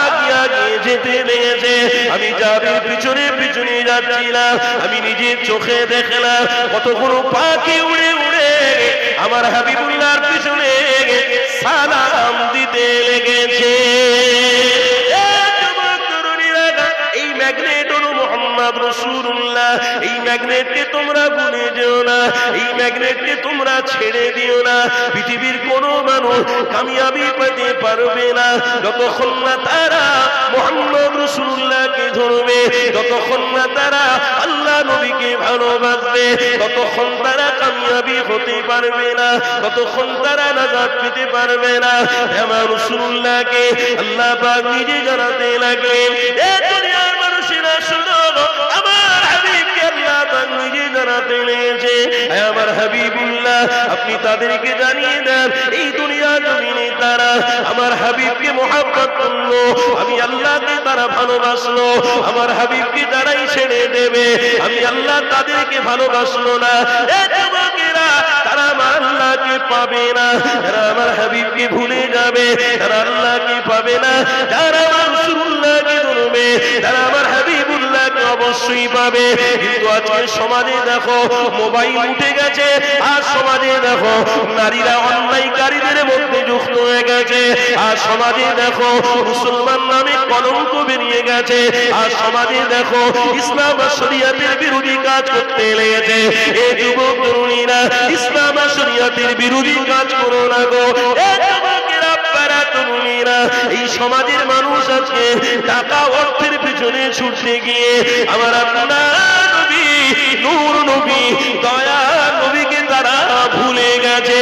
আগে আগে যেতে লেগেছে। আমি জাবের পিছনে পিছনে যাচ্ছিলাম। আমি নিজের চোখে দেখলাম কতগুলো পাখি উড়ে উড়ে আমার হাবিবুল্লাহর পিছনে সালাম দিতে লেগেছে। এই ম্যাগনেট হলো মুহাম্মদ রাসূলুল্লাহ। এই ম্যাগনেটকে তোমরা ভুলে যেও না, এই ম্যাগনেটকে তোমরা ছেড়ে দিও না। পৃথিবীর কোনো মানুষ কামিয়াবি পেতে পারবে না যতক্ষণ না তারা মুহাম্মদ রাসূলুল্লাহকে ধরবে, যতক্ষণ না তারা আল্লাহ নবীকে ভালোবাসবে, ততক্ষণ তারা কামিয়াবি হতে পারবে না, ততক্ষণ তারা নাজাত পেতে পারবে না। আমার রাসূলুল্লাহকে আল্লাহ পাক নিজে জানাতে লাগলেন, এ দুনিয়ার মানুষেরা শুনো, আমার হাবিবকে আল্লাহ পাক নিজে জানাতে লেগেছে। আমার হাবিবুল্লাহ আপনি তাদেরকে জানিয়ে দেন এই দুনিয়া জমিনে তারা আমার হাবিবকে মহব্বত করলো, আমি আল্লাহকে তারা ভালোবাসলো, আমার হাবিবকে তারাই ছেড়ে দেবে, আমি আল্লাহ তাদেরকে ভালোবাসলো না। এ যুবকেরা তারা আমার আল্লাহকে পাবে না, তারা আমার হাবিবকে ভুলে যাবে, তারা আল্লাহকে পাবে না। যারা আমার রাসূলুল্লাহকে ধরবে তারা আমার হাবিবুল্লাহকে অবশ্যই পাবে। কিন্তু আজকে সমাজে দেখো মোবাইল উঠে গেছে, আর সমাজে দেখো নারীরা অন্যায়কারীদের মধ্যে যুক্ত হয়ে গেছে, আর সমাজে দেখো মুসলমান নামে কলঙ্ক বেরিয়ে গেছে, আর সমাজে দেখো ইসলাম আর শরীয়তের বিরোধী কাজ করতে লেগেছে। এই যুবক তরুণীরা ইসলাম আর শরীয়তের বিরোধী কাজ করো না গো। এই যুবকেরা পারা তরুণীরা এই সমাজের মানুষ আজকে টাকা অর্থের পিছনে ছুটতে গিয়ে আমার আপনার নবী নূর নবী দয়া নবীকে তারা ভুলে গেছে।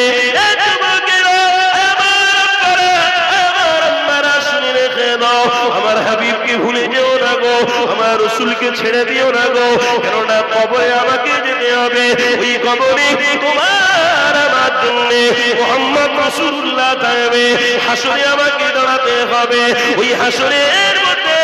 আমার হাবিবকে ভুলে যেও না গো, আমার রাসূলকে ছেড়ে দিও না গো, কেননা কবরে আমাকে যেতে হবে। ওই কবরে তোমার আমার জন্য মুহাম্মদ রাসূলুল্লাহ থাকবে, হাসরে আমাকে দাঁড়াতে হবে। ওই হাসরের মধ্যে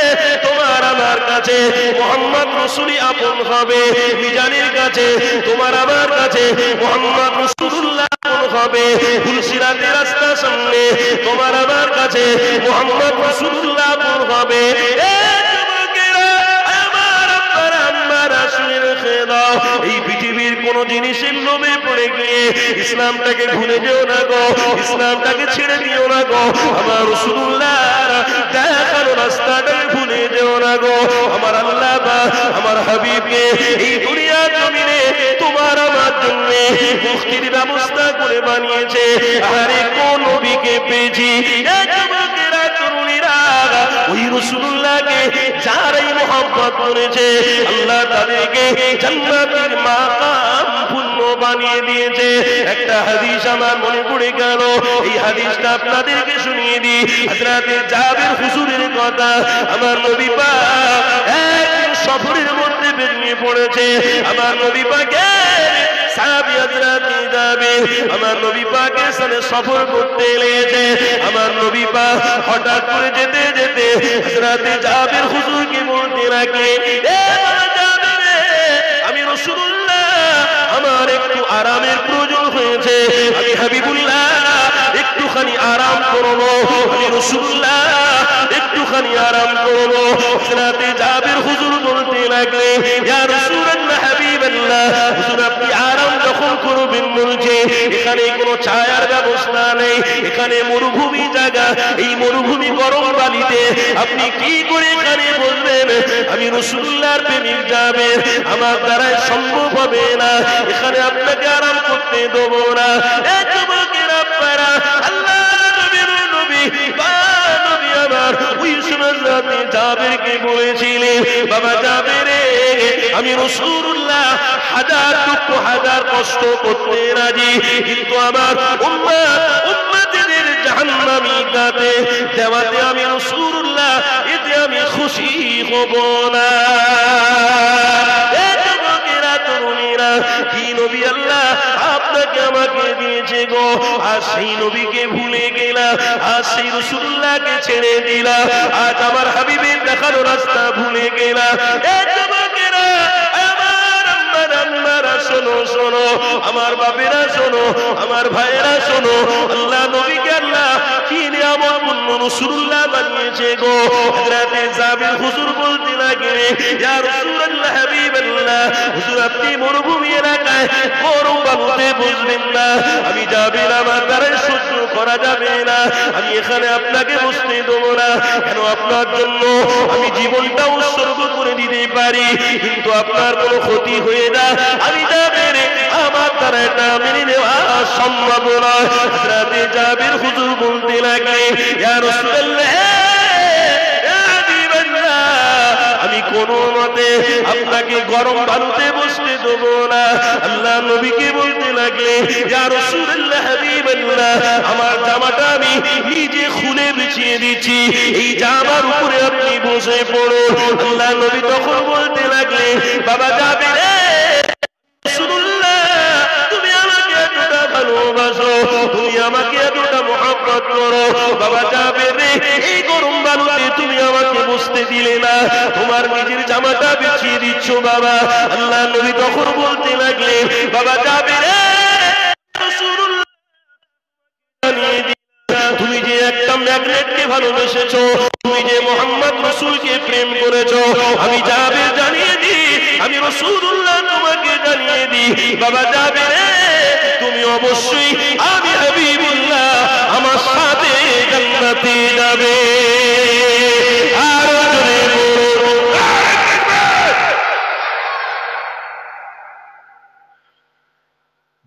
তোমার আমার কাছে মুহাম্মদ রাসূলই আপন হবে, মিজানের কাছে তোমার আমার কাছে মুহাম্মদ রাসূলুল্লাহ আপন হবে, ফুলসিরাতের রাস্তার সামনে তোমার আমার কাছে মুহাম্মদ রাসূলুল্লাহ আপন হবে। এই পৃথিবীর কোন জিনিসের লোভে পড়ে গিয়ে ইসলামটাকে ভুলে যেও না গো, ইসলামটাকে ছেড়ে দিও না গো, আমার রাসূলুল্লাহ দেখানো রাস্তাটাকে ভুলে যেও না গো। আমার আল্লাহ আমার হাবিবকে এই দুনিয়ার জমিনে তোমার আমার জন্য মুক্তির ব্যবস্থা করে বানিয়েছে। আরে কোন নবীকে পেয়েছি যুবকেরা তরুণীরা ওই রাসূলুল্লাহকে যারাই মহব্বত করেছে আল্লাহ তাদেরকে জান্নাতের মাকাম পূর্ণ বানিয়ে দিয়েছে। একটা হাদিস আমার মনে পড়ে গেল, এই হাদিসটা আপনাদেরকে শুনিয়ে দিই। হযরতে জাবের হুজুরের কথা। আমার নবী পাক এক সফরের মধ্যে বেরিয়ে পড়েছে, আমার নবী পাকের সাহাবী হযরতে জাবের আমার নবী পাকের সাথে সফর করতে লেগেছে। আমার নবী পাক হঠাৎ করে যেতে যেতে হযরতে জাবের হুজুরকে বলতে লাগলেন, এ জাবের আমি রাসূলুল্লাহ আমার একটু আরামের প্রয়োজন হয়েছে, আমি হাবিবুল্লাহ একটুখানি আরাম করবো, আমি রাসূলুল্লাহ একটুখানি আরাম করবো। হযরতে জাবির হুজুর বলতে লাগলেন, ইয়া রাসূলুল্লাহ হাবিবাল্লাহ, হুজুর আপনি আরাম যখন করবেন বলছে, এখানে কোনো ছায়ার ব্যবস্থা নেই, এখানে মরুভূমি জায়গা, এই মরুভূমি গরম বালিতে আপনি কি করে এখানে বলবেন আমি রাসূলুল্লাহর প্রেমিক যাবেন, আমার দ্বারা সম্ভব হবে না, এখানে আপনাকে আরাম করতে দেব না। এ যুবকেরা আপনারা আল্লাহ নবীর নবী বা নবী আমার ওই সময় আপনি জাবেরকে বলেছিলেন, বাবা জাবের আমি রাসূলুল্লাহ হাজার দুঃখ হাজার কষ্ট করতে রাজি, কিন্তু আমার উম্মতদের জাহান্নামী গাতে দেওয়াতে আমি রাসূলুল্লাহ এতে আমি খুশি হব না। তরুণীরা কি নবী আল্লাহ আপনাকে আমাকে দিয়েছে গো, আর সেই নবীকে ভুলে গেলা, আর সেই রাসূলুল্লাহকে ছেড়ে দিলা, আজ আমার হাবিবের দেখানো রাস্তা ভুলে গেলা। শোনো শোনো আমার বাপেরা, শোনো আমার ভাইয়েরা, শোনো আল্লাহ নবীকে আল্লাহ কি নিয়ামত রাসূলুল্লাহ বানিয়েছে গো। হযরতে জাবির হুজুর বলতে লাগলেন, ইয়া রাসূলুল্লাহ হাবিবাল্লাহ, হুজুর আপনি মরুভূমি এলাকায় গরম বালুতে বসবেন না, আমি জাবির আমার দ্বারা সহ্য করা যাবে না, আমি এখানে আপনাকে বসতে দেব না। কেন? আপনার জন্য আমি জীবনটা উৎসর্গ করে দিতে পারি, কিন্তু আপনার কোনো ক্ষতি হয়ে না, আমি জাবির আমার দ্বারা এটা মেনে নেওয়া সম্ভব নয়। হযরতে জাবির হুজুর বলতে লাগলেন, ইয়া রাসূলুল্লাহ আমি কোন মতে আপনাকে গরম বালুতে বসতে দেব না। আল্লাহ নবীকে বলতে লাগলেন, ইয়া রাসূলুল্লাহ হাবিবাল্লাহ আমার জামাটা আমি নিজে খুলে বিছিয়ে দিচ্ছি, এই জামার উপরে আপনি বসে পড়ো। আল্লাহ নবী তখন বলতে লাগলেন, বাবা জাবির রাসূলুল্লাহ তুমি আমাকে এতটা ভালোবাসো, তুমি আমাকে এতটা মহব্বত করো, বাবা জাবির এই গরম বালুতে তুমি আমাকে বসতে দিলে না, তোমার নিজের জামাটা বিছিয়ে দিচ্ছ বাবা। আল্লাহ নবী তখন বলতে লাগলেন, বাবা জাবির রাসূলুল্লাহ তুমি যে একটা ম্যাগনেটকে ভালোবেসেছো, তুমি যে মুহাম্মদ রাসূলকে প্রেম করেছো, আমি জাবির জানিয়ে দিই, আমি রাসূলুল্লাহ তোমাকে জানিয়ে দিই, বাবা জাবির তুমি অবশ্যই আমি হাবিবুল্লাহ আমার সাথে জান্নাতে যাবে। আর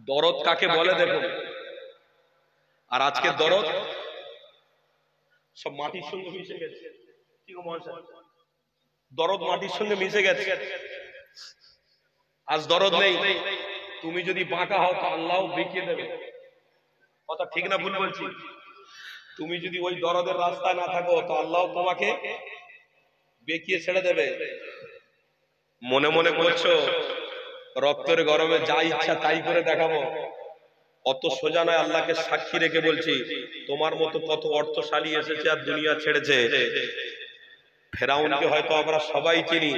দরদ কাকে বলে দেখো, আর আজকে দরদ সব মাটির সঙ্গে মিশে গেছে। কি গো মহাশয়, দরদ মাটির সঙ্গে মিশে গেছে, আজ দরদ নেই। তুমি যদি বাঁকা হও তো আল্লাহ বেঁকিয়ে দেবে, কথা ঠিক না ভুল বলছি? তুমি যদি ওই দরদের রাস্তায় না থাকো তো আল্লাহ তোমাকে বেঁকিয়ে ছেড়ে দেবে। মনে মনে করছো রক্তের গরমে যা ইচ্ছা তাই করে দেখাবো, অত সোজা নয়। আল্লাহকে সাক্ষী রেখে বলছি, তোমার মতো কত অর্থশালী এসেছে আর দুনিয়া ছেড়েছে। ফেরাউনকে হয়তো আমরা সবাই চিনি,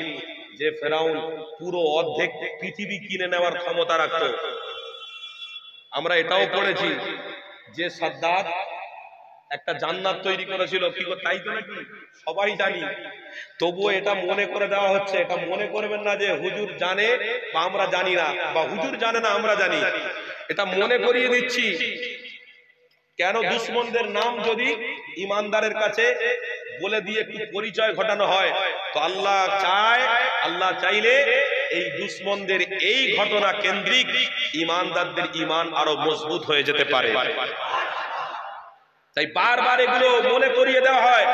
যে ফেরাউন পুরো অর্ধেক পৃথিবী কিনে নেওয়ার ক্ষমতা রাখতো। আমরা এটাও পড়েছি যে সাদ্দাত একটা জান্নাত তৈরি করেছিল, কি গো তাই তো নাকি? সবাই জানি, তবুও এটা মনে করে দেওয়া হচ্ছে। এটা মনে করবেন না যে হুজুর জানে বা আমরা জানি না, বা হুজুর জানে না আমরা জানি, এটা মনে করিয়ে দিচ্ছি। কেন? দুশমনদের নাম যদি ইমানদারের কাছে বলে দিয়ে একটু পরিচয় ঘটানো হয় তো আল্লাহ চায়, আল্লাহ চাইলে এই দুশমনদের এই ঘটনা কেন্দ্রিক ইমানদারদের ইমান আরো মজবুত হয়ে যেতে পারে। তাই বারবার এগুলো মনে করিয়ে দেওয়া হয়।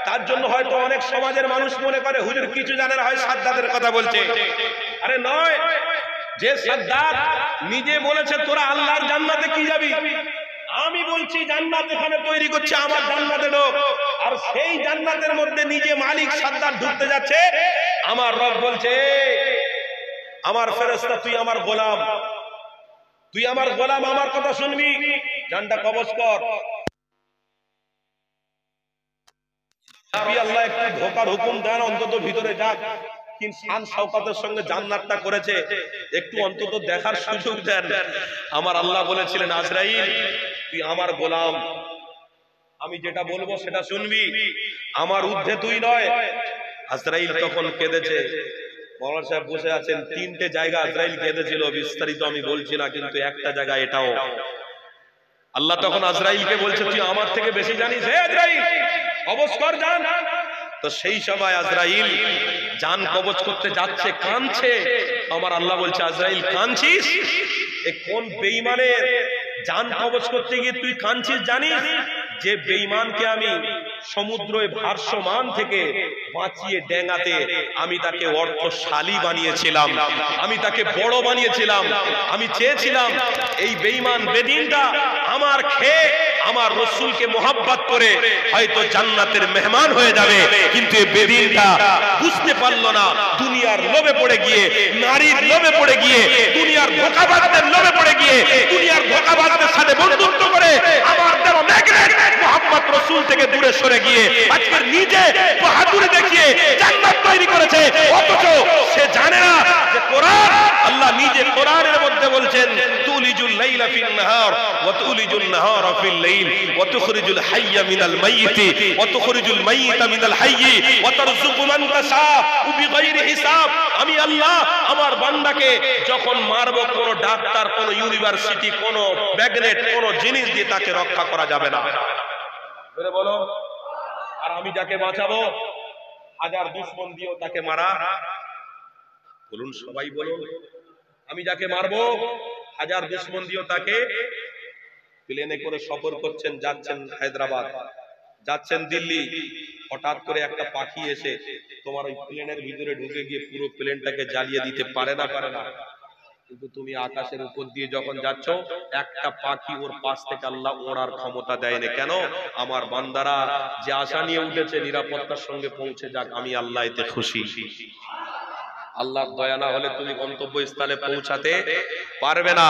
তার জন্য হয়তো অনেক সমাজের মানুষ মনে করে হুজুর কিছু জানে না, হয় সাদ্দাতের কথা বলছে। আরে নয়, যে সাদ্দাত নিজে বলেছে তোরা আল্লাহর জান্নাতে কি যাবি, আমি বলছি জান্নাত এখানে তৈরি করছে, আমার জান্নাতে ঢোক। আর সেই জান্নাতের মধ্যে নিজে মালিক সাদ্দাত ঢুকতে যাচ্ছে। আমার রব বলছে, আমার ফেরেশতা তুই আমার গোলাম, তুই আমার গোলাম, আমার কথা শুনবি, জানটা কবজ কর। আল্লাহ একটু ঢোকার হুকুম দেন, অন্তত ভিতরে যাক। কিন্তু শান শওকতের সঙ্গে জান্নাতটা করেছে, একটু অন্তত দেখার সুযোগ দেন। আমার আল্লাহ বলেছিলেন, আজরাইল তুই আমার গোলাম, আমি যেটা বলবো সেটা শুনবি, আমার ঊর্ধ্বে তুই নয়। আজরাইল তখন কেঁদেছে। মৌলানা সাহেব বসে আছেন, 3টে জায়গা আজরাইল কেঁদেছিল, বিস্তারিত আমি বলছি না, কিন্তু একটা জায়গা এটাও। আল্লাহ তখন আজরাইলকে বলছে, তুই আমার থেকে বেশি জানিস, হে আজরাইল কবজ কর জান। তো সেই সময় আজরাইল জান কবজ করতে যাচ্ছে, কাঁদছে। আমার আল্লাহ বলছে, আজরাইল কাঁদছিস? এ কোন বেঈমানের জান কবজ করতে গিয়ে তুই কাঁদছিস জানিস? যে বেঈমানকে আমি সমুদ্রের ভারসমান থেকে বাঁচিয়ে ডেঙ্গাতে আমি তাকে অর্থশালী বানিয়েছিলাম, আমি তাকে বড় বানিয়েছিলাম। আমি চেয়েছিলাম এই বেঈমান বেদিনটা আমার খেয়ে আমার রাসূলকে মোহাব্বত করে হয়তো জান্নাতের মেহমান হয়ে যাবে, কিন্তু এই বেদিনটা বুঝতে পারলো না। দুনিয়ার লোভে পড়ে গিয়ে, নারীর লোভে পড়ে গিয়ে, দুনিয়ার ধোঁকাবাজদের লোভে পড়ে গিয়ে, দুনিয়ার ধোঁকাবাজদের সাথে বন্ধুত্ব করে আমার দেওয়া ম্যাগনেট মুহাম্মদ রাসূল থেকে দূরে সরে গিয়ে আজকে নিজে বাহাদুরি দেখিয়ে জান্নাত তৈরি করেছে। অথচ সে জানে না যে কোরআন, আল্লাহ নিজে কোরআনের মধ্যে বলছেন, তুলিজুল লাইলা ফিন নাহার ওয়া তুলিজুল নাহারা ফিল লাইল ওয়া তুখরিজুল হাইয়া মিনাল মাইয়িতি ওয়া তুখরিজুল মাইয়িতা মিনাল হাইয়ি ওয়া তারযুকু মান তাশাউ বিগাইরি হিসাব। আমি আল্লাহ আমার বান্দাকে যখন মারবো, কোন ডাক্তার, কোন ইউনিভার্সিটি, কোন ম্যাগনেট, কোন জিনিস দিয়ে তাকে রক্ষা করা যাবে না। বলে বলো, আর আমি যাকে বাঁচাবো 1000 দুশমন দিয়েও তাকে মারা। বলুন সবাই বলুন, আমি যাকে মারবো 1000 দুশমন দিয়েও তাকে। প্লেনে করে সফর করছেন, যাচ্ছেন হায়দ্রাবাদ, যাচ্ছেন দিল্লি, হঠাৎ করে একটা পাখি এসে তোমার ওই প্লেনের ভিতরে ঢুকে গিয়ে পুরো প্লেনটাকে জ্বালিয়ে দিতে পারে না? পারে না। কিন্তু তুমি আকাশের উপর দিয়ে যখন যাচ্ছ, একটা পাখি ওর পাশ থেকে আল্লাহ ওড়ার ক্ষমতা দেয়নি। কেন? আমার বান্দারা যে আশা নিয়ে উঠেছে নিরাপত্তার সঙ্গে পৌঁছে যাক, আমি আল্লাহ এতে খুশি। আল্লাহর দয়া না হলে তুমি গন্তব্যস্থলে পৌঁছাতে পারবে না।